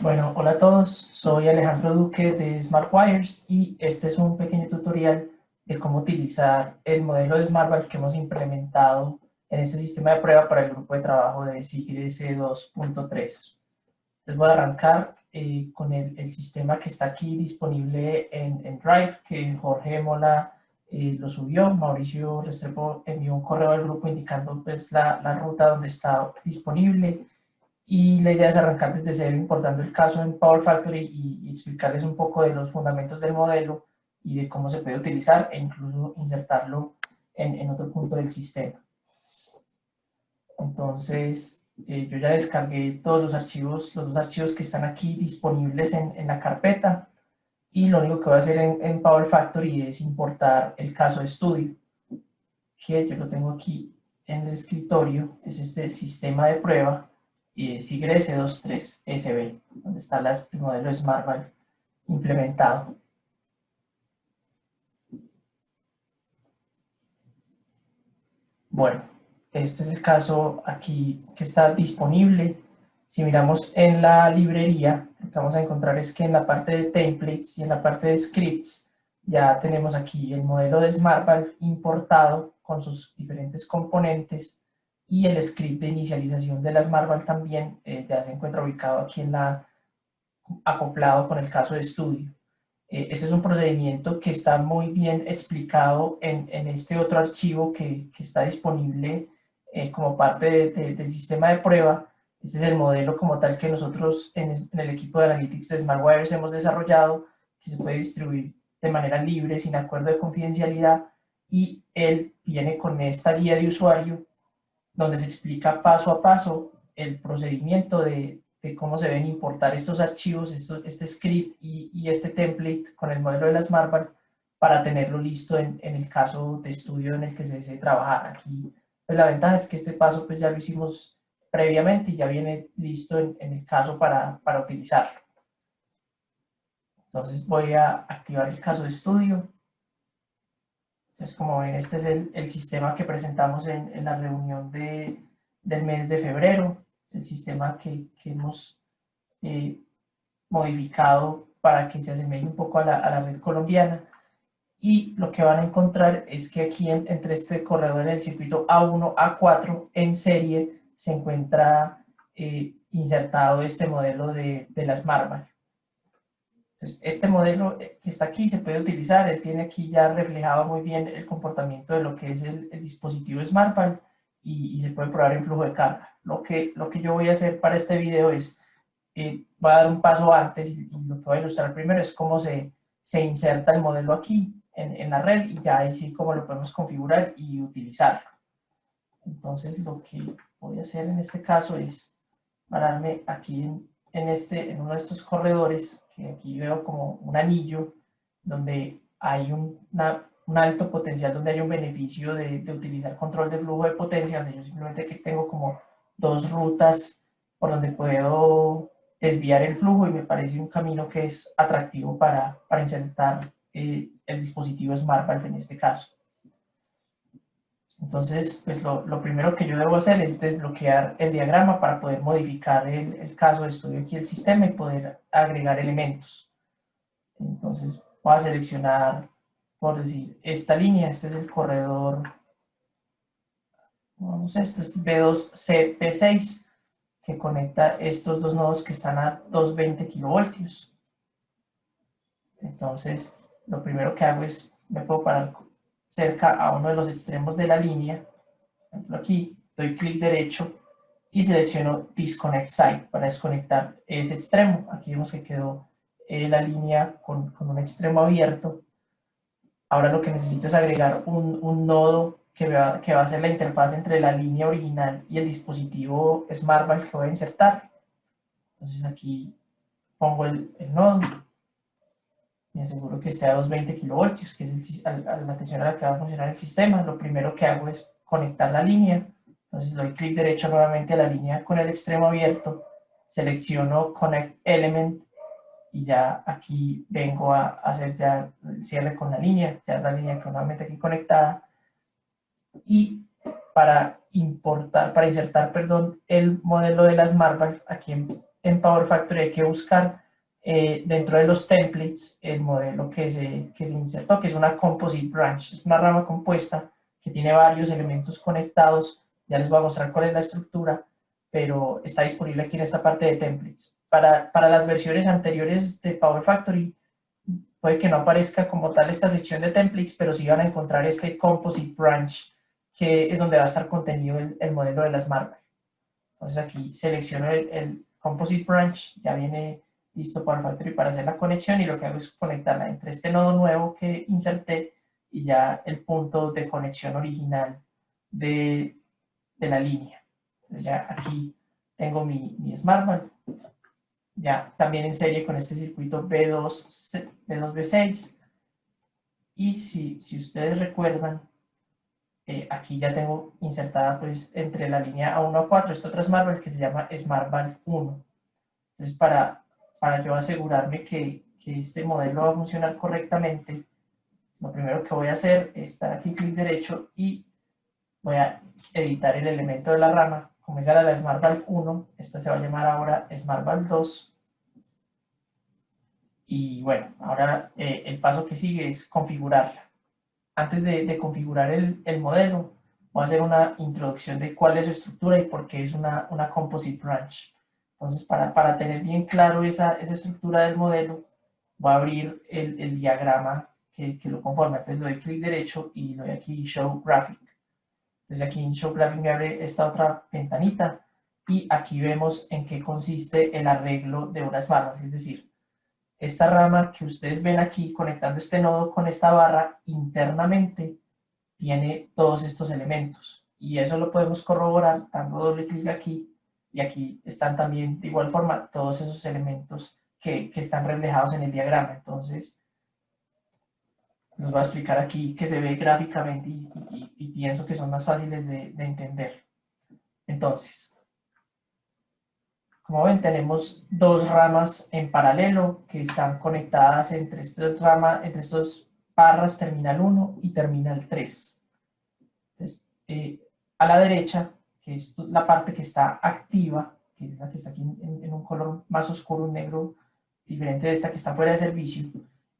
Bueno, hola a todos, soy Alejandro Duque de SmartWires y este es un pequeño tutorial de cómo utilizar el modelo de SmartWire que hemos implementado en este sistema de prueba para el grupo de trabajo de SIGRS 2.3. Les voy a arrancar con el sistema que está aquí disponible en Drive, que Jorge Mola lo subió. Mauricio Restrepo envió un correo al grupo indicando pues, la ruta donde está disponible. Y la idea es arrancar desde cero importando el caso en Power Factory y explicarles un poco de los fundamentos del modelo y de cómo se puede utilizar e incluso insertarlo en otro punto del sistema. Entonces, yo ya descargué todos los dos archivos que están aquí disponibles en la carpeta y lo único que voy a hacer en Power Factory es importar el caso de estudio, que yo lo tengo aquí en el escritorio, es este sistema de prueba y SIGRE S23SB, donde está el modelo SmartValve implementado. Bueno, este es el caso aquí que está disponible. Si miramos en la librería, lo que vamos a encontrar es que en la parte de templates y en la parte de scripts ya tenemos aquí el modelo de SmartValve importado con sus diferentes componentes y el script de inicialización de la SmartValve también ya se encuentra ubicado aquí acoplado con el caso de estudio. Este es un procedimiento que está muy bien explicado en este otro archivo que está disponible como parte del sistema de prueba. Este es el modelo como tal que nosotros en el equipo de Analytics de SmartWires hemos desarrollado, que se puede distribuir de manera libre, sin acuerdo de confidencialidad, y él viene con esta guía de usuario donde se explica paso a paso el procedimiento de cómo se deben importar estos archivos, este script y este template con el modelo de la SmartValve para tenerlo listo en el caso de estudio en el que se desee trabajar. Aquí pues la ventaja es que este paso pues ya lo hicimos previamente y ya viene listo en el caso para utilizarlo. Entonces voy a activar el caso de estudio. Entonces, como ven, este es el sistema que presentamos en la reunión del mes de febrero, el sistema que hemos eh, modificado para que se asemeje un poco a la red colombiana. Y lo que van a encontrar es que aquí entre este corredor en el circuito A1, A4 en serie se encuentra insertado este modelo de la SmartValve. Entonces, este modelo que está aquí se puede utilizar, él tiene aquí ya reflejado muy bien el comportamiento de lo que es el dispositivo SmartValve y se puede probar en flujo de carga. Lo que yo voy a hacer para este video es, voy a dar un paso antes y lo que voy a ilustrar primero es cómo se inserta el modelo aquí en la red y ya ahí sí cómo lo podemos configurar y utilizarlo. Entonces, lo que voy a hacer en este caso es pararme aquí en uno de estos corredores, que aquí veo como un anillo, donde hay un alto potencial, donde hay un beneficio de utilizar control de flujo de potencia, donde yo simplemente aquí tengo como dos rutas por donde puedo desviar el flujo y me parece un camino que es atractivo para insertar el dispositivo SmartValve en este caso. Entonces, pues lo primero que yo debo hacer es desbloquear el diagrama para poder modificar el caso de estudio aquí del sistema y poder agregar elementos. Entonces, voy a seleccionar, por decir, esta línea, este es el corredor, vamos a esto, es B2CP6, que conecta estos dos nodos que están a 220 kilovoltios. Entonces, lo primero que hago es, me puedo parar cerca a uno de los extremos de la línea, por ejemplo aquí, doy clic derecho y selecciono Disconnect Site para desconectar ese extremo. Aquí vemos que quedó la línea con un extremo abierto. Ahora lo que necesito es agregar un nodo que va a ser la interfaz entre la línea original y el dispositivo SmartValve que voy a insertar. Entonces aquí pongo el nodo, me aseguro que esté a 220 kilovoltios, que es la tensión a la que va a funcionar el sistema. Lo primero que hago es conectar la línea. Entonces doy clic derecho nuevamente a la línea con el extremo abierto, selecciono Connect Element y ya aquí vengo a hacer ya el cierre con la línea, ya la línea que nuevamente aquí conectada. Y para insertar, perdón, el modelo de la SmartValve aquí en Power Factory hay que buscar dentro de los templates el modelo que se insertó, que es una composite branch, es una rama compuesta que tiene varios elementos conectados. Ya les voy a mostrar cuál es la estructura, pero está disponible aquí en esta parte de templates. Para las versiones anteriores de Power Factory, puede que no aparezca como tal esta sección de templates, pero sí van a encontrar este composite branch, que es donde va a estar contenido el modelo de la SmartBike. Entonces aquí selecciono el composite branch, ya viene listo Power Factory para hacer la conexión, y lo que hago es conectarla entre este nodo nuevo que inserté y ya el punto de conexión original de la línea. Entonces ya aquí tengo mi SmartBike, ya también en serie con este circuito B2B6, y si ustedes recuerdan, aquí ya tengo insertada pues entre la línea A1 a 4 esta otra SmartBike que se llama SmartBike 1. Entonces para yo asegurarme que este modelo va a funcionar correctamente, lo primero que voy a hacer es dar aquí clic derecho y voy a editar el elemento de la rama. Como esa era la SmartBike 1, esta se va a llamar ahora SmartBike 2. Y bueno, ahora el paso que sigue es configurarla. Antes de configurar el modelo, voy a hacer una introducción de cuál es su estructura y por qué es una composite branch. Entonces, para tener bien claro esa estructura del modelo, voy a abrir el diagrama que lo conforma. Entonces, le doy clic derecho y le doy aquí Show Graphic. Entonces, aquí en Show Graphic me abre esta otra ventanita y aquí vemos en qué consiste el arreglo de unas barras. Es decir, esta rama que ustedes ven aquí conectando este nodo con esta barra internamente tiene todos estos elementos, y eso lo podemos corroborar dando doble clic aquí, y aquí están también de igual forma todos esos elementos que están reflejados en el diagrama. Entonces les voy a explicar aquí que se ve gráficamente y pienso que son más fáciles de entender. Entonces, como ven, tenemos dos ramas en paralelo que están conectadas entre estas ramas, entre estos barras terminal 1 y terminal 3. Entonces, a la derecha, que es la parte que está activa, que es la que está aquí en un color más oscuro, un negro diferente de esta que está fuera de servicio,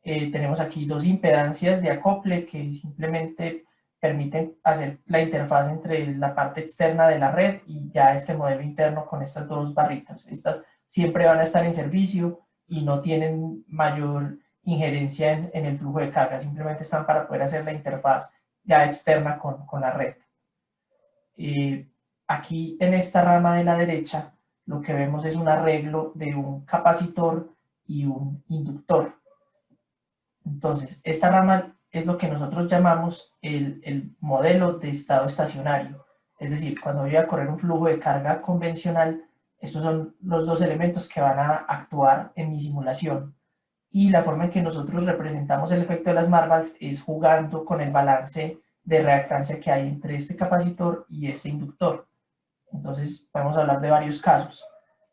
tenemos aquí dos impedancias de acople que simplemente permiten hacer la interfaz entre la parte externa de la red y ya este modelo interno con estas dos barritas. Estas siempre van a estar en servicio y no tienen mayor injerencia en el flujo de carga, simplemente están para poder hacer la interfaz ya externa con la red. Aquí en esta rama de la derecha lo que vemos es un arreglo de un capacitor y un inductor. Entonces, esta rama es lo que nosotros llamamos el modelo de estado estacionario. Es decir, cuando voy a correr un flujo de carga convencional, estos son los dos elementos que van a actuar en mi simulación. Y la forma en que nosotros representamos el efecto de la SmartValve es jugando con el balance de reactancia que hay entre este capacitor y este inductor. Entonces, podemos hablar de varios casos.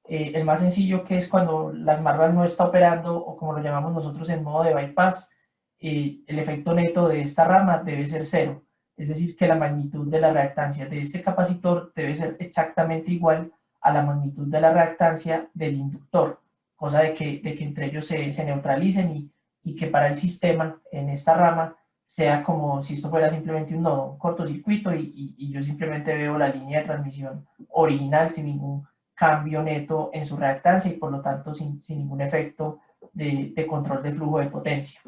El más sencillo, que es cuando la SmartValve no está operando, o como lo llamamos nosotros en modo de bypass, el efecto neto de esta rama debe ser cero. Es decir, que la magnitud de la reactancia de este capacitor debe ser exactamente igual a la magnitud de la reactancia del inductor, cosa de que entre ellos se neutralicen y que para el sistema en esta rama sea como si esto fuera simplemente un nodo, un cortocircuito, y yo simplemente veo la línea de transmisión original sin ningún cambio neto en su reactancia y por lo tanto sin ningún efecto de control de flujo de potencia.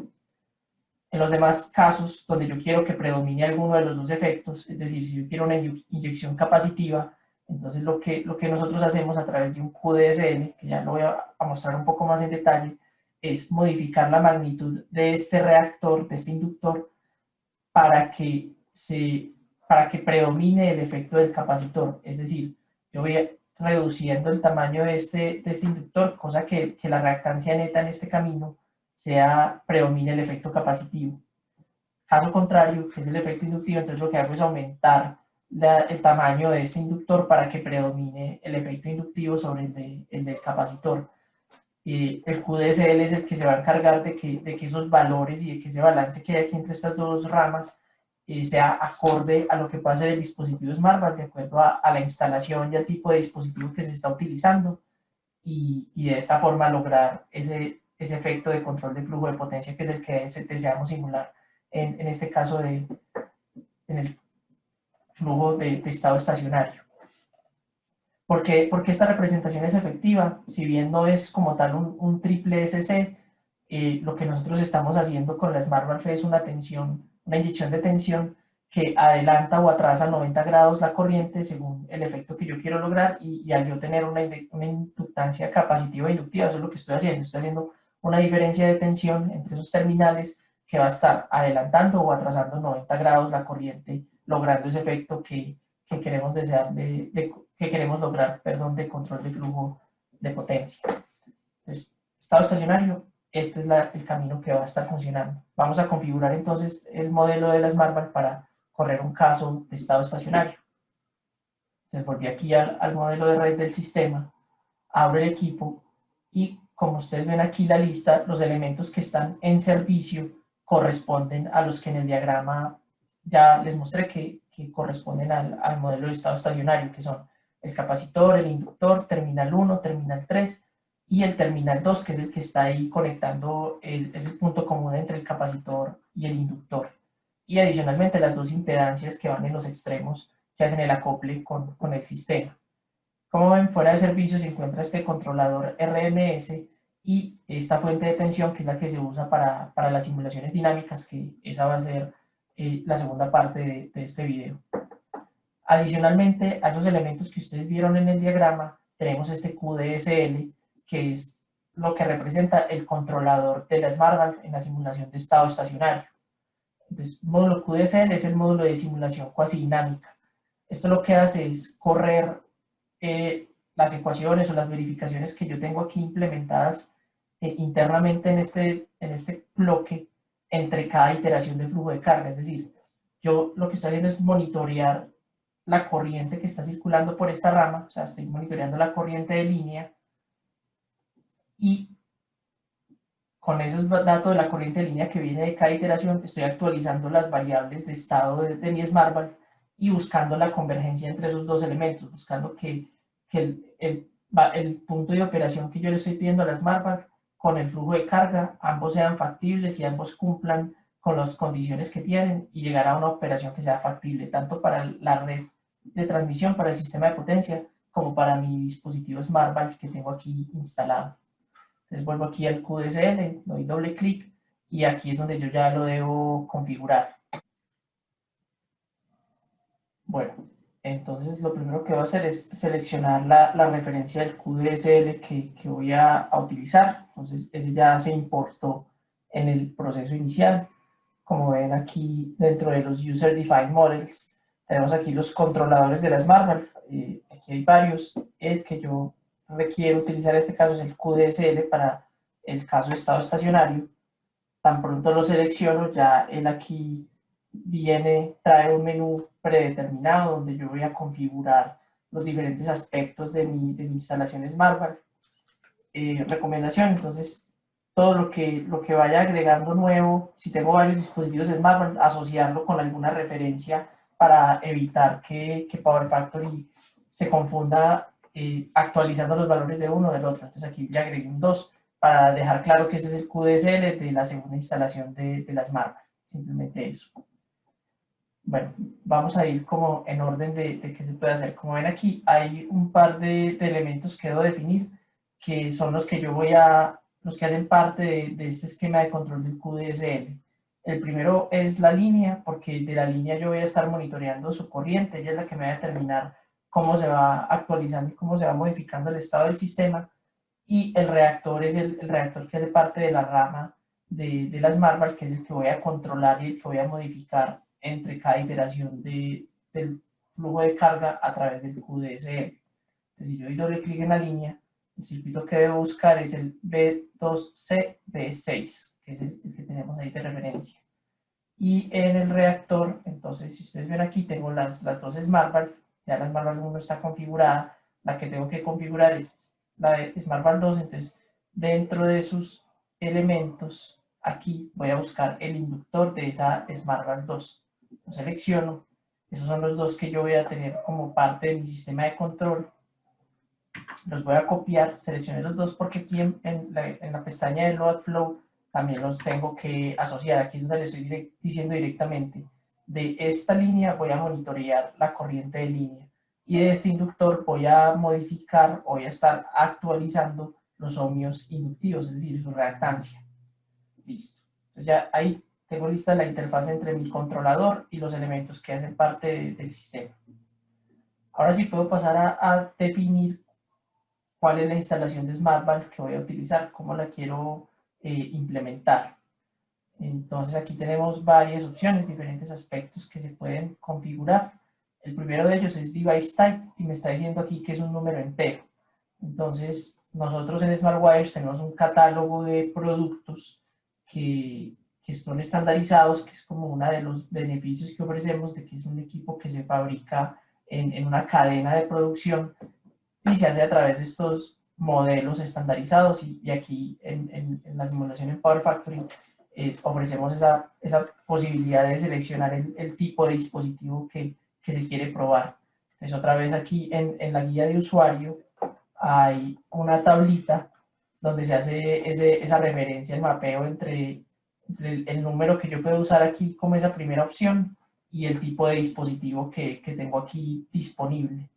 En los demás casos donde yo quiero que predomine alguno de los dos efectos, es decir, si yo quiero una inyección capacitiva, entonces lo que nosotros hacemos a través de un QDSL, que ya lo voy a mostrar un poco más en detalle, es modificar la magnitud de este reactor, de este inductor, para que predomine el efecto del capacitor. Es decir, yo voy reduciendo el tamaño de este inductor, cosa que la reactancia neta en este camino predomine el efecto capacitivo. Caso contrario, que es el efecto inductivo, entonces lo que hago es aumentar el tamaño de este inductor para que predomine el efecto inductivo sobre el del capacitor. El QDSL es el que se va a encargar de que esos valores y de que ese balance que hay aquí entre estas dos ramas sea acorde a lo que pueda ser el dispositivo SmartValve, de acuerdo a la instalación y al tipo de dispositivo que se está utilizando, y de esta forma lograr ese efecto de control de flujo de potencia que es el que deseamos simular en este caso en el flujo de estado estacionario. Porque esta representación es efectiva, si bien no es como tal un triple SC, lo que nosotros estamos haciendo con la SmartValve es una inyección de tensión que adelanta o atrasa 90 grados la corriente según el efecto que yo quiero lograr y al yo tener una inductancia capacitiva e inductiva, eso es lo que estoy haciendo una diferencia de tensión entre esos terminales que va a estar adelantando o atrasando 90 grados la corriente, logrando ese efecto que queremos que queremos lograr, perdón, de control de flujo de potencia. Entonces, estado estacionario, este es el camino que va a estar funcionando. Vamos a configurar entonces el modelo de la SmartValve para correr un caso de estado estacionario. Entonces volví aquí al modelo de red del sistema, abro el equipo y como ustedes ven aquí la lista, los elementos que están en servicio corresponden a los que en el diagrama ya les mostré que corresponden al modelo de estado estacionario, que son el capacitor, el inductor, terminal 1, terminal 3 y el terminal 2, que es el que está ahí conectando, es el punto común entre el capacitor y el inductor. Y adicionalmente las dos impedancias que van en los extremos que hacen el acople con el sistema. Como ven, fuera de servicio se encuentra este controlador RMS y esta fuente de tensión que es la que se usa para las simulaciones dinámicas, que esa va a ser la segunda parte de este video. Adicionalmente a esos elementos que ustedes vieron en el diagrama, tenemos este QDSL, que es lo que representa el controlador de la SmartValve en la simulación de estado estacionario. Entonces, el módulo QDSL es el módulo de simulación cuasi dinámica. Esto lo que hace es correr las ecuaciones o las verificaciones que yo tengo aquí implementadas internamente en este bloque entre cada iteración de flujo de carga. Es decir, yo lo que estoy haciendo es monitorear la corriente que está circulando por esta rama, o sea, estoy monitoreando la corriente de línea y con esos datos de la corriente de línea que viene de cada iteración, estoy actualizando las variables de estado de mi SmartValve y buscando la convergencia entre esos dos elementos, buscando que el punto de operación que yo le estoy pidiendo a la SmartValve con el flujo de carga, ambos sean factibles y ambos cumplan con las condiciones que tienen y llegar a una operación que sea factible, tanto para la red de transmisión, para el sistema de potencia, como para mi dispositivo SmartValve que tengo aquí instalado. Entonces vuelvo aquí al QDSL, doy doble clic y aquí es donde yo ya lo debo configurar. Bueno, entonces lo primero que voy a hacer es seleccionar la referencia del QDSL que voy a utilizar. Entonces ese ya se importó en el proceso inicial. Como ven aquí dentro de los User Defined Models, tenemos aquí los controladores de la SmartValve. Aquí hay varios. El que yo requiero utilizar en este caso es el QDSL para el caso de estado estacionario. Tan pronto lo selecciono, ya él aquí trae un menú predeterminado donde yo voy a configurar los diferentes aspectos de mi instalación SmartValve. Recomendación, entonces, todo lo que vaya agregando nuevo, si tengo varios dispositivos SmartValve, asociarlo con alguna referencia para evitar que Power Factory se confunda actualizando los valores de uno o del otro. Entonces aquí le agregué un 2 para dejar claro que este es el QDSL de la segunda instalación de la SmartValve. Simplemente eso. Bueno, vamos a ir como en orden de qué se puede hacer. Como ven aquí, hay un par de elementos que debo definir, que son los que los que hacen parte de este esquema de control del QDSL. El primero es la línea, porque de la línea yo voy a estar monitoreando su corriente, ella es la que me va a determinar cómo se va actualizando y cómo se va modificando el estado del sistema. Y el reactor es el reactor que hace parte de la rama de la SmartValve, que es el que voy a controlar y el que voy a modificar entre cada iteración del flujo de carga a través del QDSL. Entonces, si yo doy doble clic en la línea, el circuito que debo buscar es el B2CB6, que es el que tenemos ahí de referencia. Y en el reactor, entonces, si ustedes ven aquí, tengo las dos SmartValve, ya la SmartValve 1 está configurada, la que tengo que configurar es la de SmartValve 2, entonces, dentro de sus elementos, aquí voy a buscar el inductor de esa SmartValve 2. Lo selecciono, esos son los dos que yo voy a tener como parte de mi sistema de control. los voy a copiar, seleccioné los dos porque aquí en la pestaña de Load Flow también los tengo que asociar. Aquí es donde le estoy diciendo directamente, de esta línea voy a monitorear la corriente de línea y de este inductor voy a modificar, voy a estar actualizando los ohmios inductivos, es decir, su reactancia. Listo. Entonces ya ahí tengo lista la interfaz entre mi controlador y los elementos que hacen parte del sistema. Ahora sí puedo pasar a definir cuál es la instalación de SmartValve que voy a utilizar, cómo la quiero implementar. Entonces aquí tenemos varias opciones, diferentes aspectos que se pueden configurar. El primero de ellos es Device Type y me está diciendo aquí que es un número entero. Entonces nosotros en SmartWires tenemos un catálogo de productos que son estandarizados, que es como uno de los beneficios que ofrecemos de que es un equipo que se fabrica en una cadena de producción y se hace a través de estos modelos estandarizados y aquí en la simulación en Power Factory ofrecemos esa posibilidad de seleccionar el tipo de dispositivo que se quiere probar. Entonces otra vez aquí en la guía de usuario hay una tablita donde se hace esa referencia, el mapeo entre el número que yo puedo usar aquí como esa primera opción y el tipo de dispositivo que tengo aquí disponible.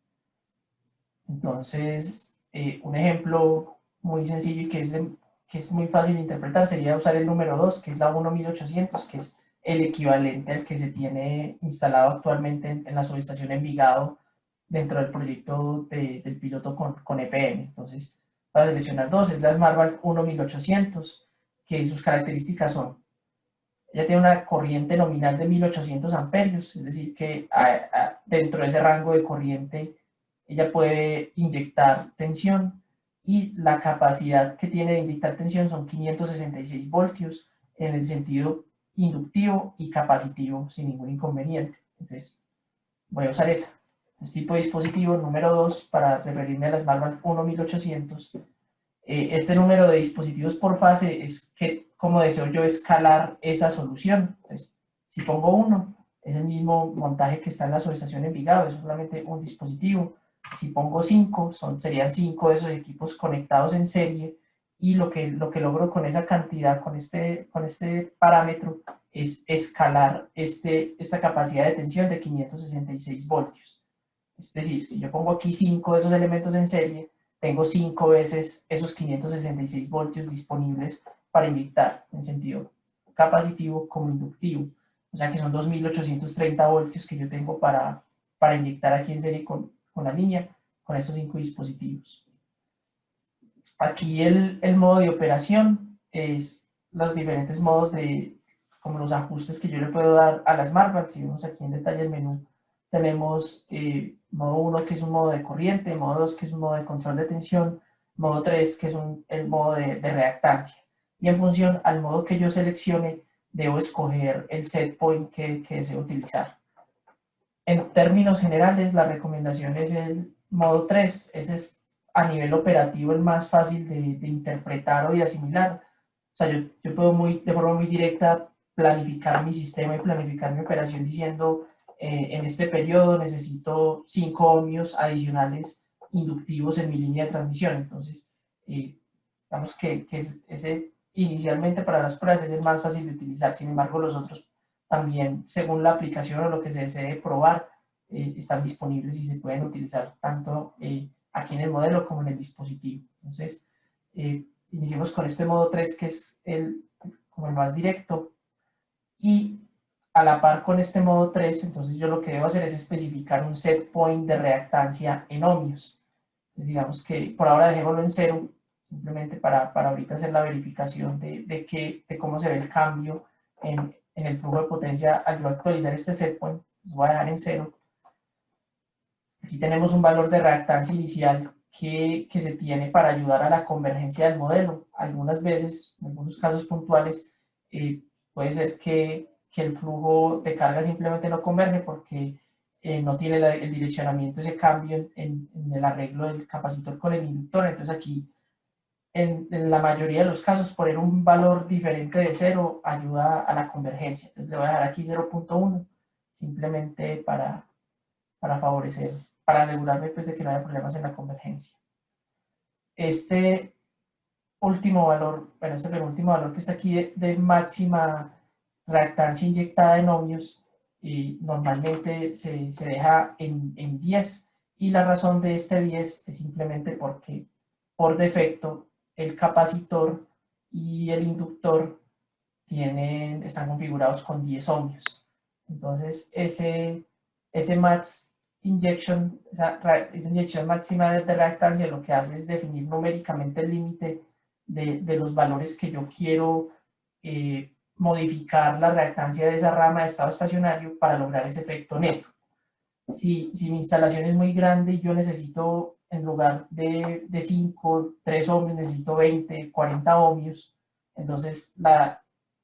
Entonces, un ejemplo muy sencillo y que es muy fácil de interpretar sería usar el número 2, que es la 1.800, que es el equivalente al que se tiene instalado actualmente en la subestación Envigado dentro del proyecto del piloto con EPM. Entonces, para seleccionar 2 es la SmartValve 1.800, que sus características son, ella tiene una corriente nominal de 1.800 amperios, es decir, que dentro de ese rango de corriente ella puede inyectar tensión y la capacidad que tiene de inyectar tensión son 566 voltios en el sentido inductivo y capacitivo sin ningún inconveniente. Entonces, voy a usar esa. Este tipo de dispositivo número 2 para referirme a la SmartValve 1.800. Este número de dispositivos por fase es que, como deseo yo escalar esa solución. Entonces, si pongo 1, es el mismo montaje que está en la subestación Envigado, es solamente un dispositivo. Si pongo 5, serían 5 de esos equipos conectados en serie y lo que logro con esa cantidad, con este parámetro, es escalar esta capacidad de tensión de 566 voltios. Es decir, si yo pongo aquí 5 de esos elementos en serie, tengo 5 veces esos 566 voltios disponibles para inyectar en sentido capacitivo como inductivo. O sea que son 2.830 voltios que yo tengo para inyectar aquí en serie con la línea, con estos 5 dispositivos. Aquí el modo de operación es los diferentes modos como los ajustes que yo le puedo dar a la SmartValve. Si vemos aquí en detalle el menú, tenemos modo 1 que es un modo de corriente, modo 2 que es un modo de control de tensión, modo 3 que es el modo de reactancia. Y en función al modo que yo seleccione, debo escoger el set point que deseo utilizar. En términos generales, la recomendación es el modo 3. Ese es a nivel operativo el más fácil de interpretar o de asimilar. O sea, yo puedo de forma muy directa planificar mi sistema y planificar mi operación diciendo en este periodo necesito 5 ohmios adicionales inductivos en mi línea de transmisión. Entonces, digamos que ese inicialmente para las pruebas es el más fácil de utilizar. Sin embargo, los otros también, según la aplicación o lo que se desee probar, están disponibles y se pueden utilizar tanto aquí en el modelo como en el dispositivo. Entonces, iniciemos con este modo 3 que es como el más directo y a la par con este modo 3, entonces yo lo que debo hacer es especificar un set point de reactancia en ohmios. Entonces, digamos que por ahora dejémoslo en 0, simplemente para ahorita hacer la verificación de cómo se ve el cambio en el flujo de potencia al yo actualizar este set point. Los voy a dejar en 0. Aquí tenemos un valor de reactancia inicial que se tiene para ayudar a la convergencia del modelo. Algunas veces, en algunos casos puntuales, puede ser que el flujo de carga simplemente no converge porque no tiene el direccionamiento, ese cambio en el arreglo del capacitor con el inductor. Entonces aquí, en la mayoría de los casos, poner un valor diferente de 0 ayuda a la convergencia. Entonces le voy a dejar aquí 0.1, simplemente para favorecer, para asegurarme pues, de que no haya problemas en la convergencia. este último valor, bueno, este penúltimo valor que está aquí de máxima reactancia inyectada en ohmios, normalmente se deja en 10, y la razón de este 10 es simplemente porque por defecto el capacitor y el inductor están configurados con 10 ohmios. Entonces ese max injection, esa inyección máxima de reactancia, lo que hace es definir numéricamente el límite de los valores que yo quiero modificar la reactancia de esa rama de estado estacionario para lograr ese efecto neto. Si mi instalación es muy grande y yo necesito, en lugar de 5, 3 ohmios, necesito 20, 40 ohmios, entonces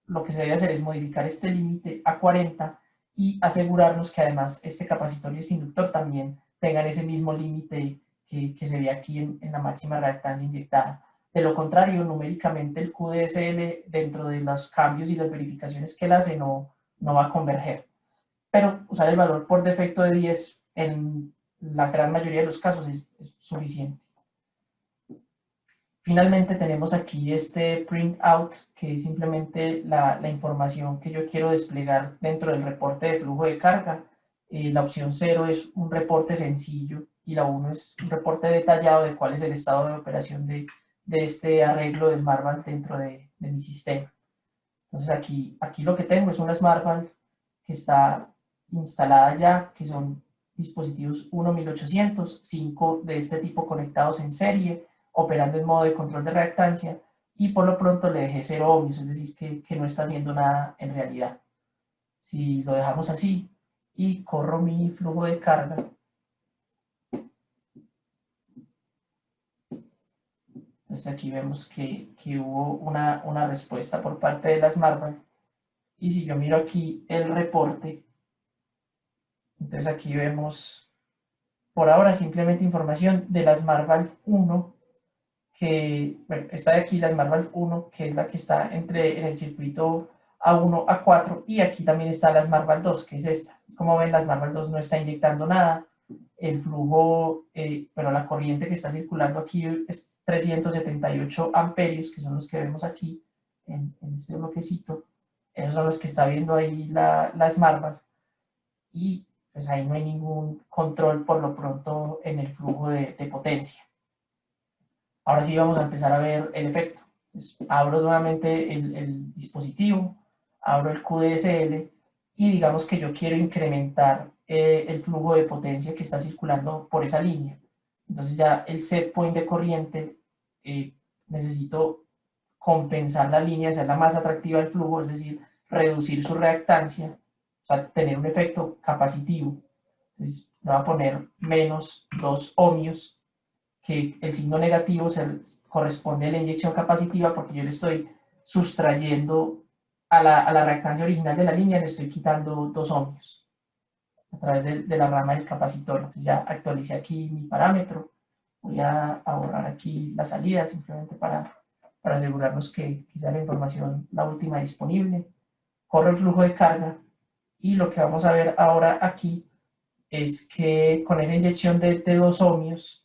lo que se debe hacer es modificar este límite a 40 y asegurarnos que además este capacitor y este inductor también tengan ese mismo límite que se ve aquí en la máxima reactancia inyectada. De lo contrario, numéricamente el QDSL, dentro de los cambios y las verificaciones que él hace, no va a converger. Pero usar el valor por defecto de 10 en la gran mayoría de los casos es suficiente. Finalmente tenemos aquí este printout, que es simplemente la información que yo quiero desplegar dentro del reporte de flujo de carga. La opción 0 es un reporte sencillo y la 1 es un reporte detallado de cuál es el estado de operación de este arreglo de SmartValve dentro de mi sistema. Entonces aquí lo que tengo es una SmartValve que está instalada ya, que son dispositivos 1.800, 5 de este tipo conectados en serie, operando en modo de control de reactancia, y por lo pronto le dejé 0 ohmios, es decir, que no está haciendo nada en realidad. Si lo dejamos así y corro mi flujo de carga, entonces aquí vemos que hubo una respuesta por parte de la SmartValve. Y si yo miro aquí el reporte, entonces aquí vemos por ahora simplemente información de la SmartValve 1, que, bueno, esta de aquí, la SmartValve 1, que es la que está en el circuito A1, A4, y aquí también está la SmartValve 2, que es esta. Como ven, la SmartValve 2 no está inyectando nada, el flujo, bueno, la corriente que está circulando aquí es 378 amperios, que son los que vemos aquí en este bloquecito. Esos son los que está viendo ahí la SmartValve, y pues ahí no hay ningún control por lo pronto en el flujo de potencia. Ahora sí vamos a empezar a ver el efecto. Entonces, abro nuevamente el dispositivo, abro el QDSL y digamos que yo quiero incrementar el flujo de potencia que está circulando por esa línea. Entonces ya el set point de corriente, necesito compensar la línea, hacerla más atractiva al flujo, es decir, reducir su reactancia, o sea, tener un efecto capacitivo. Entonces, le voy a poner menos 2 ohmios, que el signo negativo corresponde a la inyección capacitiva, porque yo le estoy sustrayendo a la reactancia original de la línea, le estoy quitando 2 ohmios a través de la rama del capacitor. Entonces ya actualicé aquí mi parámetro. Voy a borrar aquí la salida simplemente para asegurarnos que quizá la información, la última disponible. Corro el flujo de carga y lo que vamos a ver ahora aquí es que con esa inyección de 2 ohmios,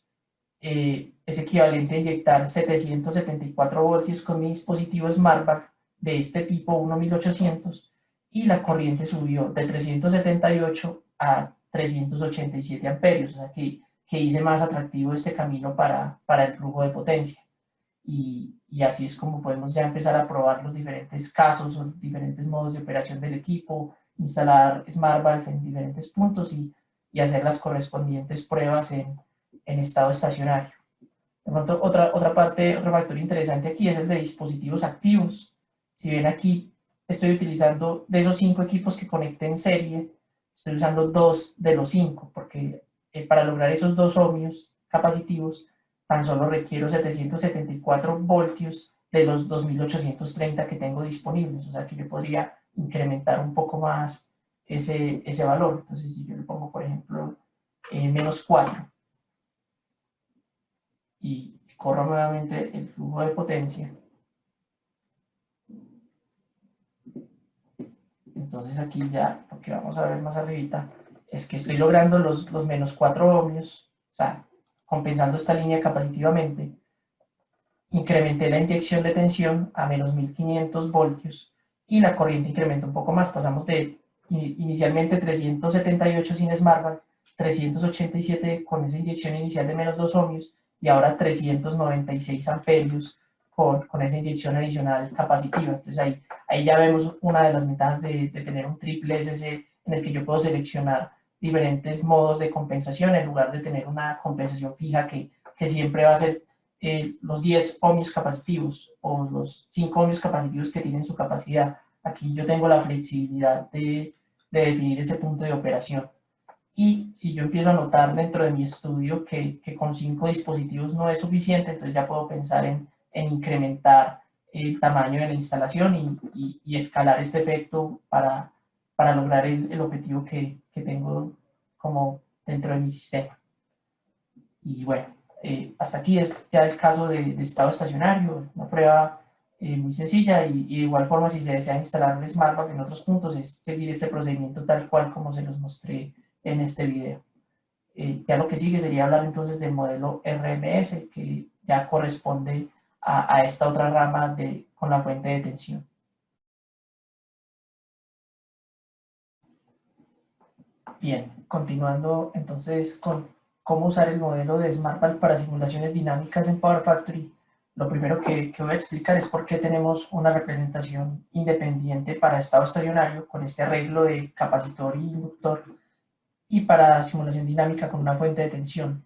es equivalente a inyectar 774 voltios con mi dispositivo SmartValve de este tipo 1.800, y la corriente subió de 378 a 387 amperios, o sea que hice más atractivo este camino para el flujo de potencia. Y así es como podemos ya empezar a probar los diferentes casos o diferentes modos de operación del equipo, instalar SmartValve en diferentes puntos y hacer las correspondientes pruebas en estado estacionario. De pronto, otra parte, otro factor interesante aquí es el de dispositivos activos. Si ven aquí, estoy utilizando de esos 5 equipos que conecté en serie, estoy usando 2 de los 5, porque para lograr esos 2 ohmios capacitivos, tan solo requiero 774 voltios de los 2830 que tengo disponibles. O sea que yo podría incrementar un poco más ese valor. Entonces, si yo le pongo, por ejemplo, menos 4, y corro nuevamente el flujo de potencia, entonces aquí ya lo que vamos a ver más arribita es que estoy logrando los menos 4 ohmios, o sea, compensando esta línea capacitivamente, incrementé la inyección de tensión a menos 1500 voltios y la corriente incrementa un poco más. Pasamos de inicialmente 378 sin SmartValve, 387 con esa inyección inicial de menos 2 ohmios y ahora 396 amperios con esa inyección adicional capacitiva. Entonces ahí ya vemos una de las ventajas de tener un triple SC en el que yo puedo seleccionar diferentes modos de compensación en lugar de tener una compensación fija que siempre va a ser los 10 ohmios capacitivos o los 5 ohmios capacitivos que tienen su capacidad. Aquí yo tengo la flexibilidad de definir ese punto de operación. Y si yo empiezo a notar dentro de mi estudio que con 5 dispositivos no es suficiente, entonces ya puedo pensar en incrementar el tamaño de la instalación y escalar este efecto para lograr el objetivo que tengo como dentro de mi sistema. Y bueno, hasta aquí es ya el caso de estado estacionario, una prueba muy sencilla y de igual forma si se desea instalar el SmartValve en otros puntos es seguir este procedimiento tal cual como se los mostré en este video. Ya lo que sigue sería hablar entonces del modelo RMS que ya corresponde a esta otra rama con la fuente de tensión. Bien, continuando entonces con cómo usar el modelo de SmartValve para simulaciones dinámicas en Power Factory, lo primero que voy a explicar es por qué tenemos una representación independiente para estado estacionario con este arreglo de capacitor y inductor y para simulación dinámica con una fuente de tensión.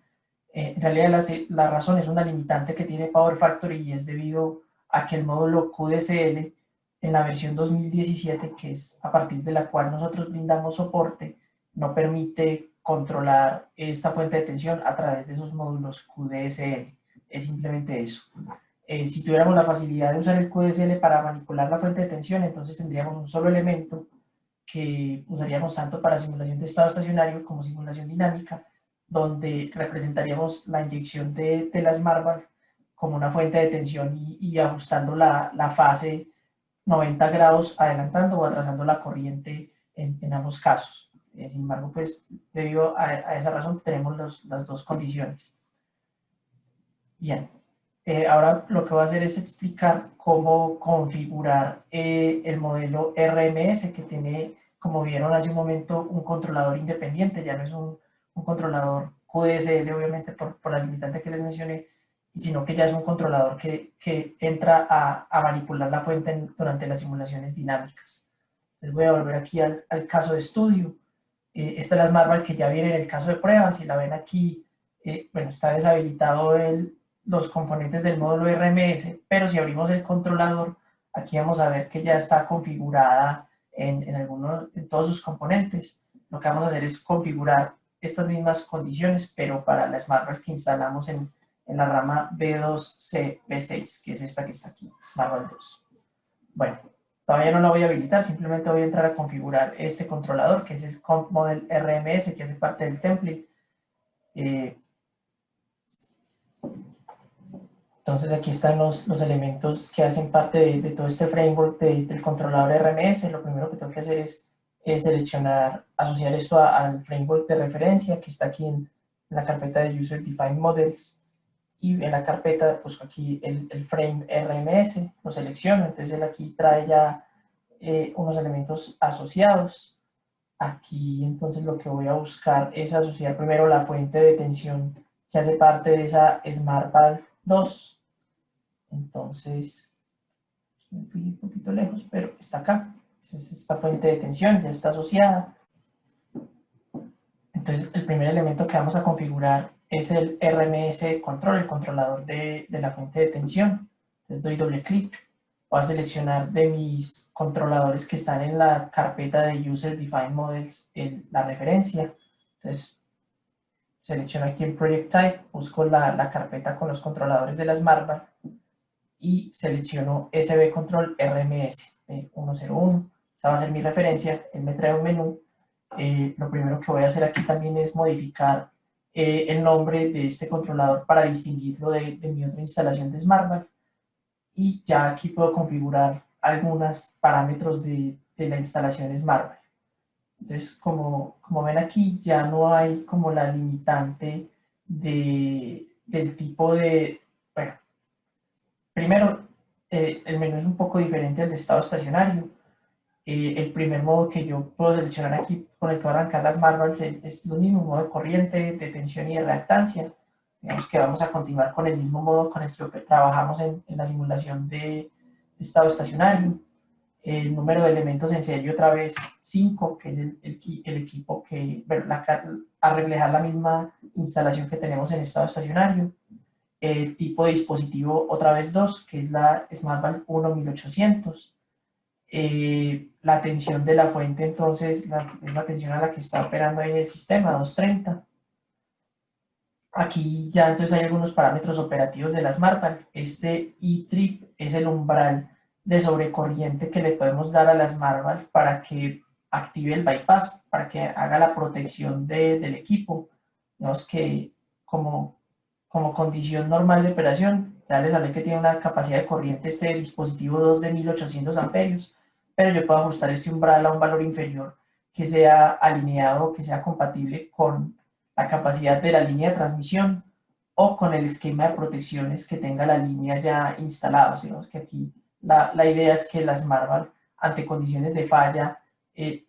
En realidad la razón es una limitante que tiene Power Factory y es debido a que el módulo QDSL en la versión 2017, que es a partir de la cual nosotros brindamos soporte, no permite controlar esta fuente de tensión a través de esos módulos QDSL. Es simplemente eso. Si tuviéramos la facilidad de usar el QDSL para manipular la fuente de tensión, entonces tendríamos un solo elemento que usaríamos tanto para simulación de estado estacionario como simulación dinámica, donde representaríamos la inyección de la SmartValve como una fuente de tensión y ajustando la fase 90 grados, adelantando o atrasando la corriente en ambos casos. Sin embargo, pues debido a esa razón tenemos las dos condiciones. Bien, ahora lo que voy a hacer es explicar cómo configurar el modelo RMS que tiene, como vieron hace un momento, un controlador independiente, ya no es un controlador QDSL, obviamente por la limitante que les mencioné, sino que ya es un controlador que entra a manipular la fuente durante las simulaciones dinámicas. Les voy a volver aquí al caso de estudio. Esta es la SmartValve que ya viene en el caso de prueba. Si la ven aquí, bueno, está deshabilitado los componentes del módulo RMS, pero si abrimos el controlador, aquí vamos a ver que ya está configurada en todos sus componentes. Lo que vamos a hacer es configurar estas mismas condiciones, pero para la SmartValve que instalamos en la rama B2C-B6, que es esta que está aquí, SmartValve 2. Bueno, todavía no la voy a habilitar, simplemente voy a entrar a configurar este controlador, que es el Comp Model RMS, que hace parte del template. Entonces aquí están los elementos que hacen parte de todo este framework del controlador RMS. Lo primero que tengo que hacer es seleccionar, asociar esto al framework de referencia, que está aquí en la carpeta de User Defined Models. Y en la carpeta, pues aquí el frame RMS, lo selecciono, entonces él aquí trae ya unos elementos asociados. Aquí entonces lo que voy a buscar es asociar primero la fuente de tensión que hace parte de esa SmartValve 2. Entonces, me fui un poquito lejos, pero está acá. Es esta fuente de tensión, ya está asociada. Entonces, el primer elemento que vamos a configurar es el RMS control, el controlador de la fuente de tensión. Entonces, doy doble clic. Voy a seleccionar de mis controladores que están en la carpeta de User Defined Models la referencia. Entonces, selecciono aquí en Project Type, busco la carpeta con los controladores de la SmartValve y selecciono SB Control RMS 101. Esa va a ser mi referencia. Él me trae un menú. Lo primero que voy a hacer aquí también es modificar el nombre de este controlador para distinguirlo de mi otra instalación de SmartValve. Y ya aquí puedo configurar algunos parámetros de la instalación SmartValve. Entonces, como ven aquí, ya no hay como la limitante del tipo de, bueno, primero, el menú es un poco diferente al de estado estacionario. El primer modo que yo puedo seleccionar aquí con el que voy a arrancar las Marvels es lo mismo, modo de corriente, de tensión y de reactancia. Digamos que vamos a continuar con el mismo modo con el que trabajamos en la simulación de estado estacionario. El número de elementos en serie otra vez 5, que es el equipo que, bueno, a reflejar la misma instalación que tenemos en estado estacionario. El tipo de dispositivo otra vez 2, que es la SmartValve 1 1800. La tensión de la fuente entonces es la tensión a la que está operando ahí el sistema, 230. Aquí ya entonces hay algunos parámetros operativos de la SmartValve. Este E-trip es el umbral de sobrecorriente que le podemos dar a la SmartValve para que active el bypass, para que haga la protección del equipo. Digamos que como condición normal de operación, ya les hablé que tiene una capacidad de corriente este dispositivo 2 de 1800 amperios, pero yo puedo ajustar este umbral a un valor inferior que sea alineado, que sea compatible con la capacidad de la línea de transmisión o con el esquema de protecciones que tenga la línea ya instalado. Digamos que aquí la idea es que la SmartValve, ante condiciones de falla,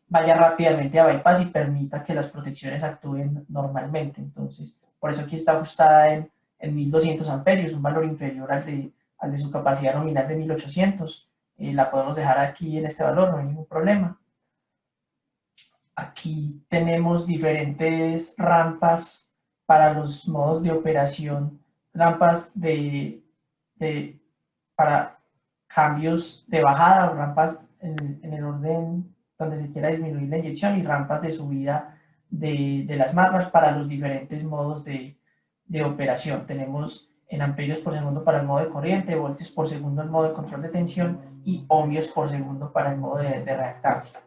vaya rápidamente a bypass y permita que las protecciones actúen normalmente. Entonces, por eso aquí está ajustada en 1200 amperios, un valor inferior al de su capacidad nominal de 1800. La podemos dejar aquí en este valor, no hay ningún problema. Aquí tenemos diferentes rampas para los modos de operación, rampas para cambios de bajada o rampas en el orden donde se quiera disminuir la inyección y rampas de subida de las marcas para los diferentes modos de operación. Tenemos en amperios por segundo para el modo de corriente, voltios por segundo el modo de control de tensión y ohmios por segundo para el modo de reactancia.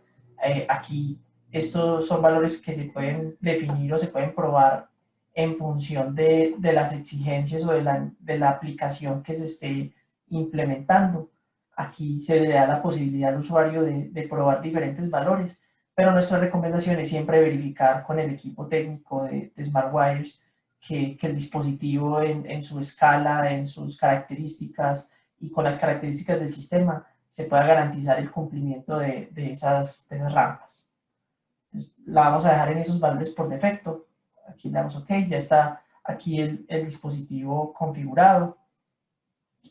Aquí estos son valores que se pueden definir o se pueden probar en función de las exigencias o de la aplicación que se esté implementando. Aquí se le da la posibilidad al usuario de probar diferentes valores, pero nuestra recomendación es siempre verificar con el equipo técnico de SmartWires que el dispositivo en su escala, en sus características y con las características del sistema se pueda garantizar el cumplimiento de esas rampas. La vamos a dejar en esos valores por defecto. Aquí le damos OK, ya está aquí el dispositivo configurado.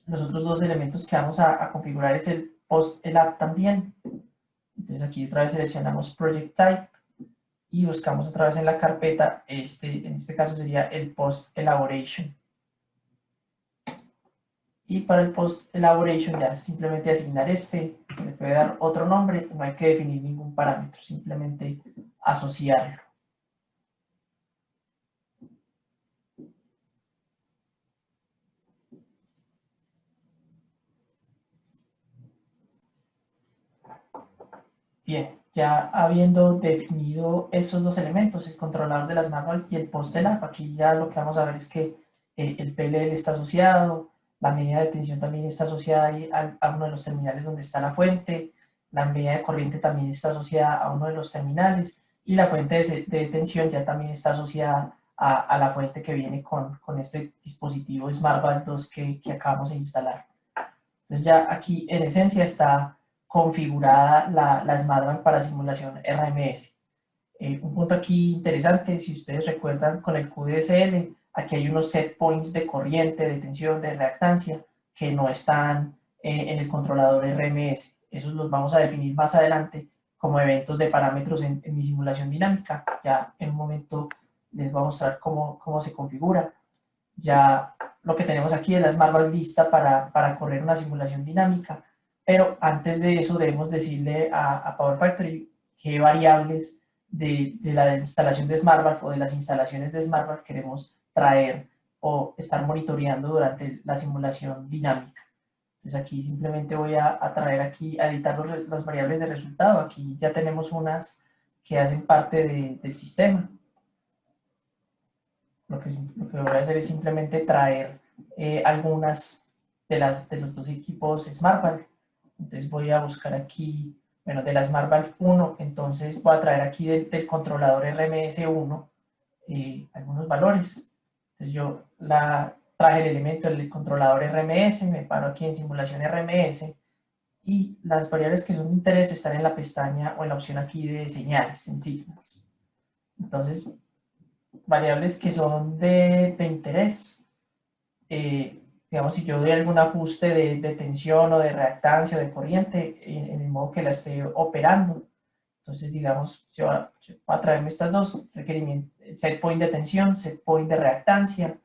Los otros dos elementos que vamos a configurar es el post, el app también. Entonces aquí otra vez seleccionamos Project Type y buscamos otra vez en la carpeta, en este caso sería el Post Elaboration. Y para el Post Elaboration ya simplemente asignar se le puede dar otro nombre, no hay que definir ningún parámetro, simplemente asociarlo. Bien, ya habiendo definido esos dos elementos, el controlador de las manual y el post del app, aquí ya lo que vamos a ver es que el PLL está asociado, la medida de tensión también está asociada ahí a uno de los terminales donde está la fuente, la medida de corriente también está asociada a uno de los terminales y la fuente de tensión ya también está asociada a la fuente que viene con este dispositivo SmartValve 2 que acabamos de instalar. Entonces ya aquí en esencia está configurada la SmartValve para simulación RMS. Un punto aquí interesante, si ustedes recuerdan con el QDSL, aquí hay unos set points de corriente, de tensión, de reactancia, que no están en el controlador RMS. Esos los vamos a definir más adelante como eventos de parámetros en mi simulación dinámica. Ya en un momento les voy a mostrar cómo se configura. Ya lo que tenemos aquí es la SmartValve lista para correr una simulación dinámica, pero antes de eso debemos decirle a Power Factory qué variables de la instalación de SmartValve o de las instalaciones de SmartValve queremos traer o estar monitoreando durante la simulación dinámica. Entonces aquí simplemente voy a traer aquí, a editar las variables de resultado. Aquí ya tenemos unas que hacen parte del sistema. Lo que voy a hacer es simplemente traer algunas de los dos equipos SmartValve. Entonces voy a buscar aquí, bueno, de la SmartValve 1, entonces voy a traer aquí del controlador RMS1 algunos valores. Entonces yo traje el elemento del controlador RMS, me paro aquí en simulación RMS, y las variables que son de interés están en la pestaña o en la opción aquí de señales, en signals. Entonces, variables que son de interés, digamos, si yo doy algún ajuste de tensión o de reactancia o de corriente en el modo que la esté operando, entonces, digamos, yo voy a traerme estas dos requerimientos: set point de tensión, set point de reactancia.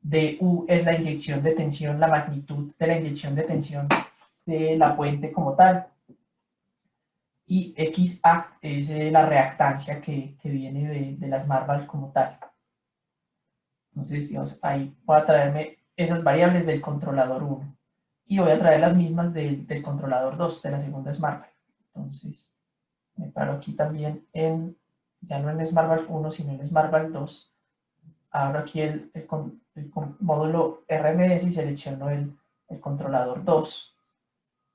DU es la inyección de tensión, la magnitud de la inyección de tensión de la fuente como tal. Y XA es la reactancia que viene de las Marval como tal. Entonces, digamos, ahí voy a traerme esas variables del controlador 1. Y voy a traer las mismas del controlador 2, de la segunda SmartValve. Entonces, me paro aquí también ya no en SmartValve 1, sino en SmartValve 2. Abro aquí el módulo RMS y selecciono el controlador 2.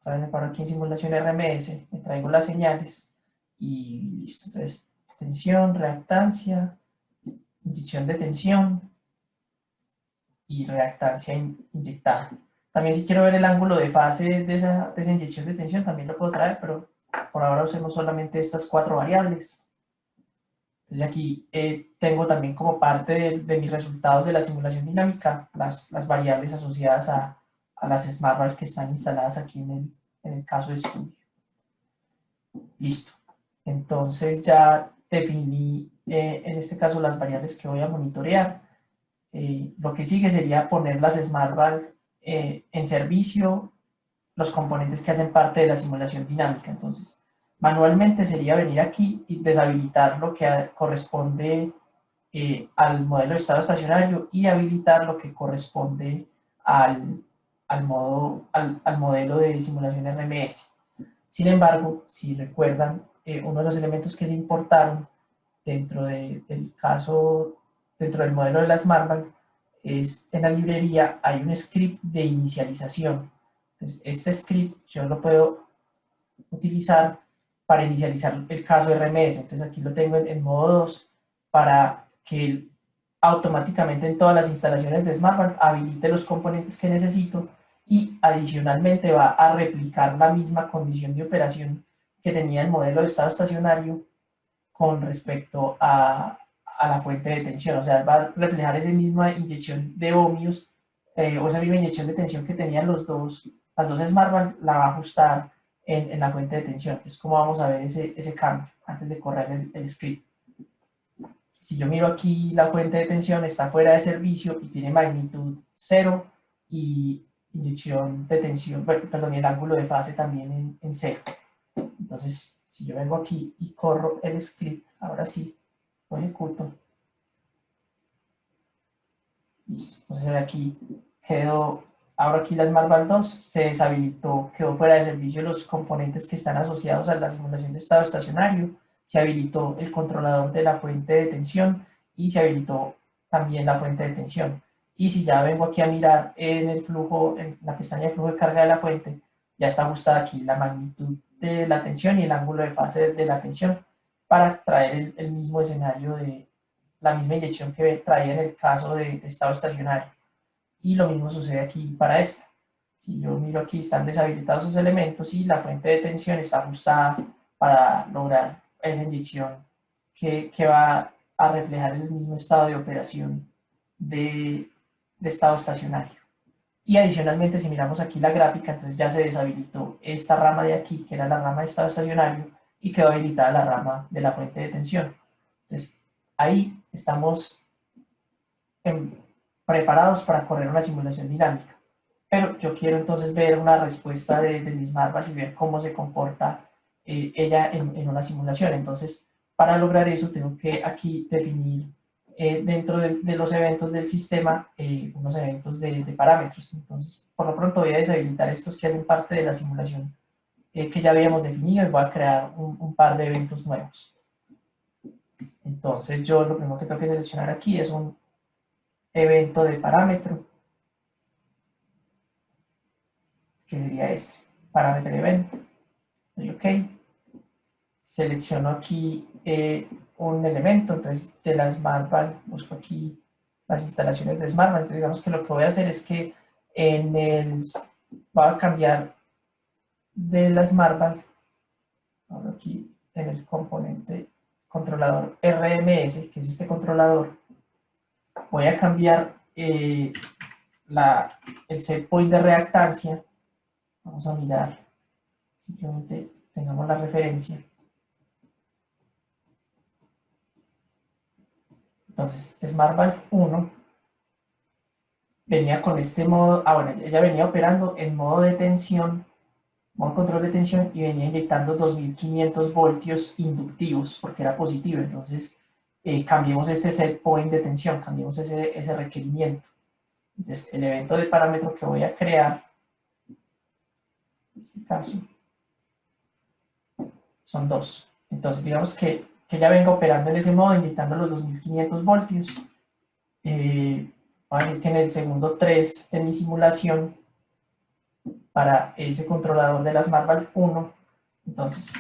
Ahora me paro aquí en simulación RMS, me traigo las señales y listo. Entonces, tensión, reactancia, inyección de tensión y reactancia inyectada. También si quiero ver el ángulo de fase de esa inyección de tensión, también lo puedo traer, pero por ahora usemos solamente estas 4 variables. Entonces aquí tengo también como parte de mis resultados de la simulación dinámica las variables asociadas a las SmartValve que están instaladas aquí en el caso de estudio. Listo. Entonces ya definí en este caso las variables que voy a monitorear. Lo que sigue sería poner las SmartValve en servicio, los componentes que hacen parte de la simulación dinámica. Entonces, manualmente sería venir aquí y deshabilitar lo que corresponde al modelo de estado estacionario y habilitar lo que corresponde al modelo de simulación RMS. Sin embargo, si recuerdan, uno de los elementos que se importaron dentro del caso, dentro del modelo de las SmartValve, es en la librería hay un script de inicialización. Entonces, este script yo lo puedo utilizar para inicializar el caso RMS. Entonces aquí lo tengo en modo 2 para que automáticamente en todas las instalaciones de SmartValve habilite los componentes que necesito y adicionalmente va a replicar la misma condición de operación que tenía el modelo de estado estacionario con respecto a la fuente de tensión. O sea, va a reflejar esa misma inyección de ohmios o esa misma inyección de tensión que tenían las dos SmartValve, la va a ajustar en la fuente de tensión. Entonces, ¿cómo vamos a ver ese cambio antes de correr el script? Si yo miro aquí, la fuente de tensión está fuera de servicio y tiene magnitud 0 y inyección de tensión, perdón, y el ángulo de fase también en 0. Entonces, si yo vengo aquí y corro el script, ahora sí, lo ejecuto. Listo. Entonces aquí quedó, ahora aquí la SmartValve 2 se deshabilitó, quedó fuera de servicio los componentes que están asociados a la simulación de estado estacionario, se habilitó el controlador de la fuente de tensión y se habilitó también la fuente de tensión. Y si ya vengo aquí a mirar en el flujo, en la pestaña de flujo de carga de la fuente, ya está ajustada aquí la magnitud de la tensión y el ángulo de fase de la tensión para traer el mismo escenario de la misma inyección que traía en el caso de estado estacionario. Y lo mismo sucede aquí para esta. Si yo miro aquí, están deshabilitados sus elementos y la fuente de tensión está ajustada para lograr esa inyección que va a reflejar el mismo estado de operación de estado estacionario. Y adicionalmente, si miramos aquí la gráfica, entonces ya se deshabilitó esta rama de aquí, que era la rama de estado estacionario, y quedó habilitada la rama de la fuente de tensión. Entonces, ahí estamos preparados para correr una simulación dinámica. Pero yo quiero entonces ver una respuesta de mi SmartValve y ver cómo se comporta ella en una simulación. Entonces, para lograr eso, tengo que aquí definir dentro de los eventos del sistema unos eventos de parámetros. Entonces, por lo pronto voy a deshabilitar estos que hacen parte de la simulación que ya habíamos definido y voy a crear un par de eventos nuevos. Entonces, yo lo primero que tengo que seleccionar aquí es un evento de parámetro, que sería este, parámetro evento. Doy OK. Selecciono aquí un elemento, entonces de la SmartValve busco aquí las instalaciones de SmartValve. Entonces, digamos que lo que voy a hacer es que voy a cambiar de la SmartValve, ahora aquí en el componente controlador RMS, que es este controlador, voy a cambiar el set point de reactancia. Vamos a mirar, simplemente tengamos la referencia. Entonces, SmartValve 1 venía con este modo, bueno, ella venía operando en modo de tensión, modo control de tensión, y venía inyectando 2500 voltios inductivos porque era positivo. Entonces, cambiemos este set point de tensión, cambiemos ese requerimiento. Entonces, el evento de parámetro que voy a crear, en este caso, son dos. Entonces, digamos que ya venga operando en ese modo, inyectando los 2500 voltios. Voy a decir que en el segundo 3 de mi simulación, para ese controlador de la SmartValve 1, entonces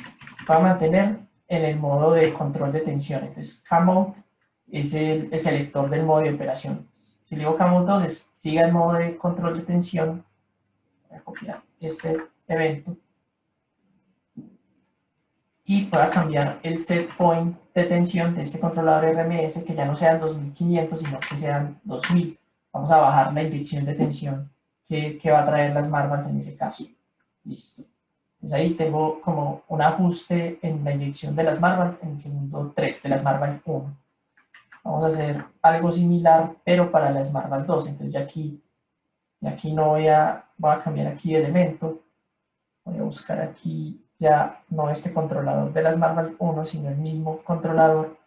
va a mantener en el modo de control de tensión. Entonces, Kmode es el selector del modo de operación. Si le digo Kmode 2, siga el modo de control de tensión. Voy a copiar este evento y voy a cambiar el set point de tensión de este controlador RMS, que ya no sean 2500, sino que sean 2000. Vamos a bajar la inyección de tensión que va a traer la SmartValve en ese caso. Listo. Entonces ahí tengo como un ajuste en la inyección de la SmartValve en el segundo 3 de la SmartValve 1. Vamos a hacer algo similar, pero para la SmartValve 2. Entonces ya aquí no voy a cambiar aquí de elemento. Voy a buscar aquí ya no este controlador de la SmartValve 1, sino el mismo controlador,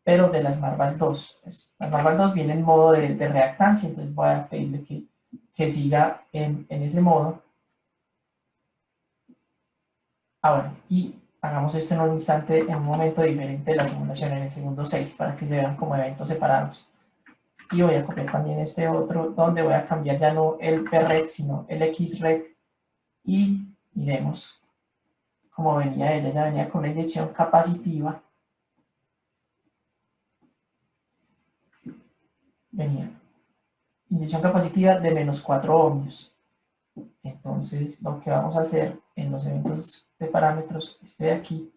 pero de la SmartValve 2. Entonces, la SmartValve 2 viene en modo de reactancia, entonces voy a pedirle que siga en ese modo. Bueno, y hagamos esto en un instante, en un momento diferente de la simulación, en el segundo 6, para que se vean como eventos separados. Y voy a copiar también este otro, donde voy a cambiar ya no el PREC, sino el XREC, y miremos cómo venía ella. Ya venía con una inyección capacitiva. Venía inyección capacitiva de menos 4 ohmios. Entonces, lo que vamos a hacer en los eventos de parámetros, este de aquí,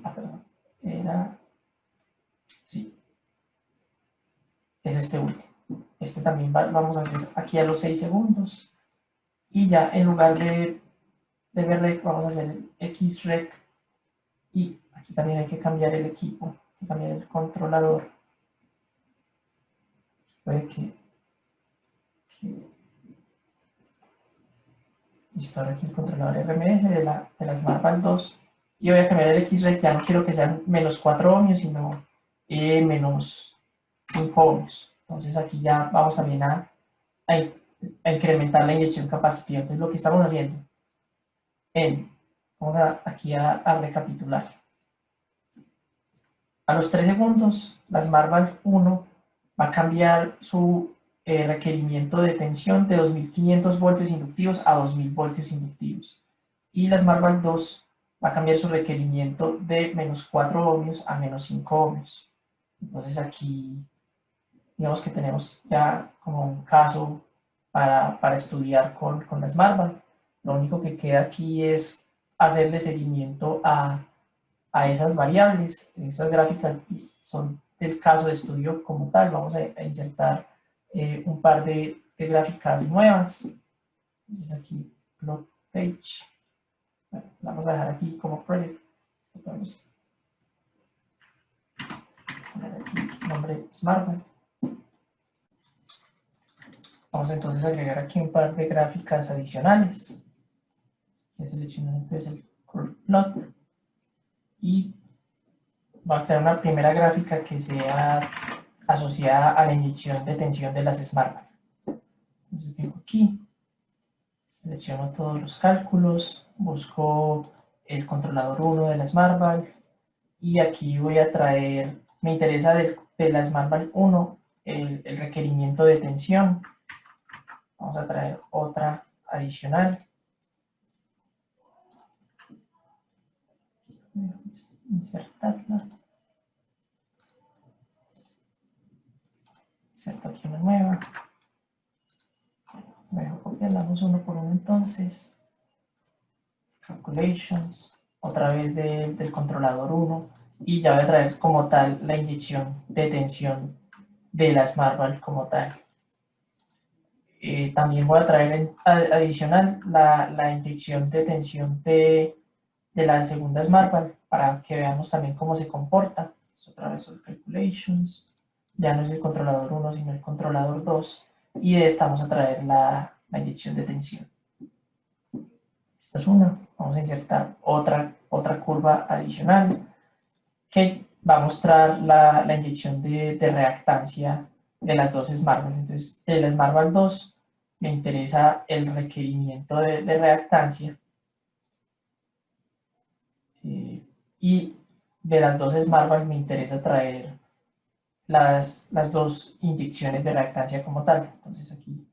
perdón, sí, es este último. Este también vamos a hacer aquí a los 6 segundos. Y ya en lugar de VREC vamos a hacer el XREC. Y aquí también hay que cambiar el equipo, hay que cambiar el controlador. Puede que listo, ahora aquí el controlador RMS de la SmartValve 2. Y voy a cambiar el XREC, ya no quiero que sean menos 4 ohmios, sino menos 5 ohmios. Entonces aquí ya vamos también a incrementar la inyección capacitiva. Entonces lo que estamos haciendo, vamos aquí a recapitular. A los 3 segundos, la SmartValve 1 va a cambiar su requerimiento de tensión de 2500 voltios inductivos a 2000 voltios inductivos. Y la SmartValve 2 va a cambiar su requerimiento de menos 4 ohmios a menos 5 ohmios. Entonces aquí, digamos que tenemos ya como un caso para estudiar con la SmartValve. Lo único que queda aquí es hacerle seguimiento a esas variables. Esas gráficas son del caso de estudio como tal. Vamos a insertar un par de gráficas nuevas. Entonces aquí, plot page. Bueno, vamos a dejar aquí como project. Vamos a poner aquí nombre SmartValve. Vamos entonces a agregar aquí un par de gráficas adicionales. Voy a seleccionar entonces el curve plot y va a crear una primera gráfica que sea asociada a la inyección de tensión de las SmartValve. Entonces vengo aquí, selecciono todos los cálculos, busco el controlador 1 de la SmartValve y aquí voy a traer, me interesa de la SmartValve 1 el requerimiento de tensión. Vamos a traer otra adicional. Insertarla. Inserto aquí una nueva. Voy a copiarlas uno por uno entonces. Calculations, otra vez del controlador 1, y ya voy a traer como tal la inyección de tensión de la SmartValve como tal. También voy a traer adicional la inyección de tensión de la segunda SmartValve para que veamos también cómo se comporta. Otra vez el Calculations, ya no es el controlador 1 sino el controlador 2, y de esta vamos a traer la inyección de tensión. Esta es una. Vamos a insertar otra curva adicional que va a mostrar la inyección de reactancia de las dos SmartValve. Entonces, de la SmartValve 2 me interesa el requerimiento de reactancia, y de las dos SmartValve me interesa traer las dos inyecciones de reactancia como tal. Entonces aquí,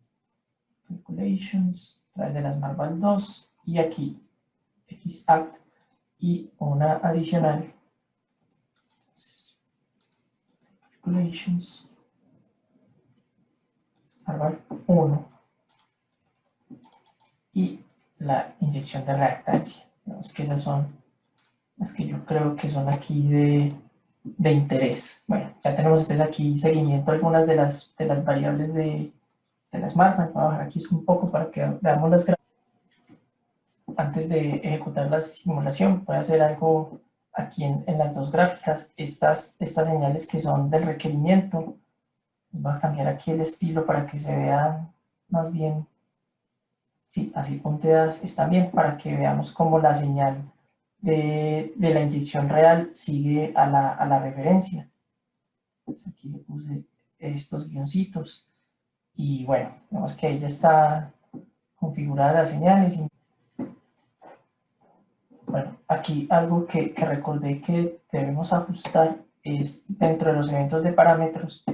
calculations, a través de la SmartValve 2, y aquí XACT y una adicional. Entonces, calculations, SmartValve 1 y la inyección de reactancia. Vemos que esas son las que yo creo que son aquí de interés. Bueno, ya tenemos entonces aquí seguimiento algunas de las variables de la SmartValve. Voy a bajar aquí un poco para que veamos las gráficas. Antes de ejecutar la simulación, voy a hacer algo aquí en las dos gráficas. Estas señales que son del requerimiento, voy a cambiar aquí el estilo para que se vean más bien, sí, así punteadas están bien, para que veamos cómo la señal de la inyección real sigue a la referencia. Pues aquí le puse estos guioncitos y bueno, vemos que ahí ya está configuradas las señales. Bueno, aquí algo que recordé que debemos ajustar es dentro de los eventos de parámetros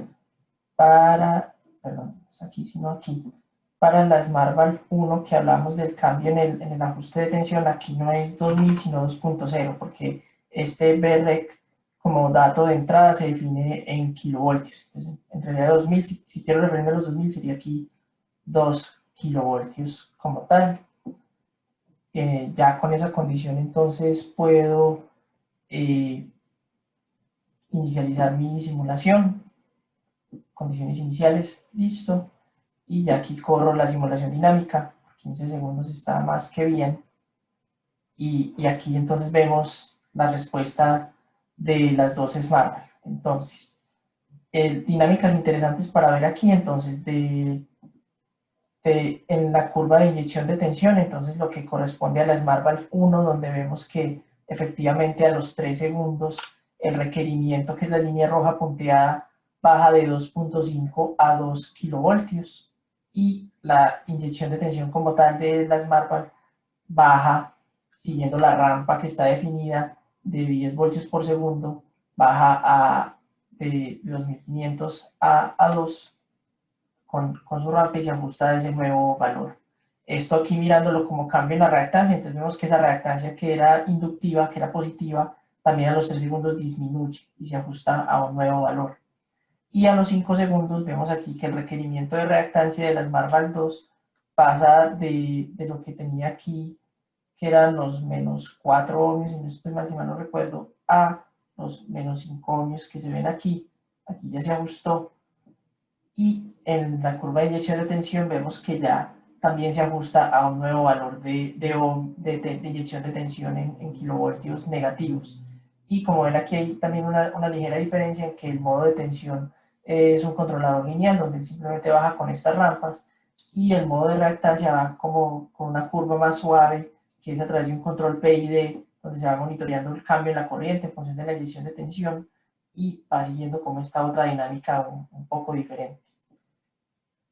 para, perdón, no es aquí sino aquí, para la SmartValve 1 que hablamos del cambio en el ajuste de tensión. Aquí no es 2000 sino 2.0, porque este VREC como dato de entrada se define en kilovoltios. Entonces, en realidad 2000, si quiero referirme a los 2000, sería aquí 2 kilovoltios como tal. Ya con esa condición entonces puedo inicializar mi simulación. Condiciones iniciales, listo. Y ya aquí corro la simulación dinámica. 15 segundos está más que bien. Y aquí entonces vemos la respuesta de las dos SmartValve. Entonces, dinámicas interesantes para ver aquí. Entonces, en la curva de inyección de tensión, entonces lo que corresponde a la SmartValve 1, donde vemos que efectivamente a los 3 segundos el requerimiento, que es la línea roja punteada, baja de 2.5 a 2 kilovoltios, y la inyección de tensión como tal de la SmartValve baja, siguiendo la rampa que está definida, de 10 voltios por segundo, baja de 2500 a 2 con su rampa, y se ajusta a ese nuevo valor. Esto aquí mirándolo como cambio en la reactancia, entonces vemos que esa reactancia que era inductiva, que era positiva, también a los 3 segundos disminuye y se ajusta a un nuevo valor. Y a los 5 segundos vemos aquí que el requerimiento de reactancia de la SmartValve 2 pasa de lo que tenía aquí, que eran los menos 4 ohmios, si no estoy mal, si mal no recuerdo, a los menos 5 ohmios que se ven aquí. Aquí ya se ajustó, y en la curva de inyección de tensión vemos que ya también se ajusta a un nuevo valor de inyección de tensión en kilovoltios negativos. Y como ven aquí hay también una ligera diferencia en que el modo de tensión es un controlador lineal, donde simplemente baja con estas rampas, y el modo de reactancia va como con una curva más suave, que es a través de un control PID, donde se va monitoreando el cambio en la corriente en función de la inyección de tensión, y va siguiendo como esta otra dinámica un poco diferente.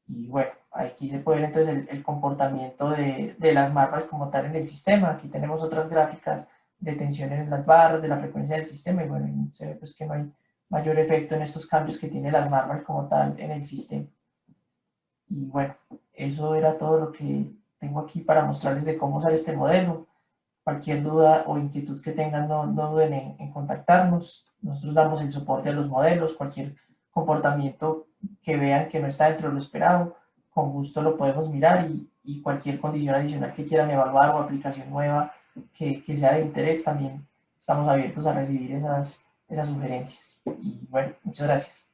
Y bueno, aquí se puede ver entonces el comportamiento de las barras como tal en el sistema. Aquí tenemos otras gráficas de tensión en las barras, de la frecuencia del sistema, y bueno, se ve pues que no hay mayor efecto en estos cambios que tiene las barras como tal en el sistema. Y bueno, eso era todo lo que tengo aquí para mostrarles de cómo usar este modelo. Cualquier duda o inquietud que tengan, no duden en contactarnos. Nosotros damos el soporte a los modelos, cualquier comportamiento que vean que no está dentro de lo esperado, con gusto lo podemos mirar y cualquier condición adicional que quieran evaluar o aplicación nueva que sea de interés, también estamos abiertos a recibir esas sugerencias. Y bueno, muchas gracias.